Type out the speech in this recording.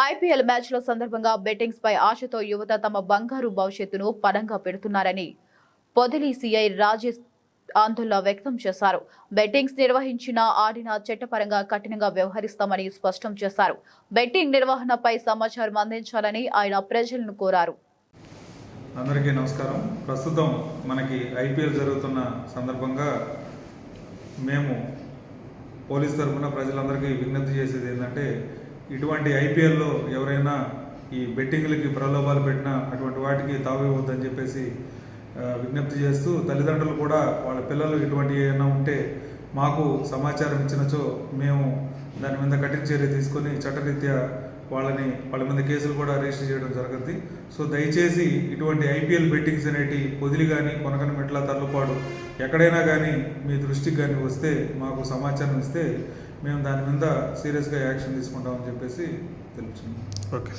IPL మ్యాచ్ల సందర్భంగా bettings పై ఆశతో యువత తమ బంగారు భవిష్యత్తును పణంగా పెడుతున్నారని పొదిలి సీఐ రాజేష్ ఆందోళన వ్యక్తం చేశారు. బెట్టింగ్స్ నిర్వహించిన ఆడిన చట్టపరంగా కఠినంగా వ్యవహరిస్తామని స్పష్టం చేశారు. బెట్టింగ్ నిర్వహణపై సమాచారం అందించాలని ఆయన ప్రజలను కోరారు. అందరికీ నమస్కారం. ప్రస్తుతం మనకి ఐపీఎల్ జరుగుతున్న సందర్భంగా మేము పోలీస్ తరఫున ప్రజలందరికీ విజ్ఞప్తి చేసేది ఏంటంటే, ఇటువంటి ఐపీఎల్లో ఎవరైనా ఈ బెట్టింగ్లకి ప్రలోభాలు పెట్టినా అటువంటి వాటికి తావివ్వద్దని చెప్పేసి విజ్ఞప్తి చేస్తూ, తల్లిదండ్రులు కూడా వాళ్ళ పిల్లలు ఇటువంటి ఏమైనా ఉంటే మాకు సమాచారం ఇచ్చినచో మేము దాని మీద కఠిన చర్య తీసుకొని చట్టరీత్యా వాళ్ళ మీద కేసులు కూడా రిజిస్టర్ చేయడం జరుగుతుంది. సో దయచేసి ఇటువంటి ఐపీఎల్ బెట్టింగ్స్ అనేటి పొదిలి కానీ కొనకనమెట్ల తర్లుపాడు ఎక్కడైనా కానీ మీ దృష్టికి కానీ వస్తే మాకు సమాచారం ఇస్తే మేము దాని మీద సీరియస్గా యాక్షన్ తీసుకుంటామని చెప్పేసి తెలుపుతున్నాం. ఓకే.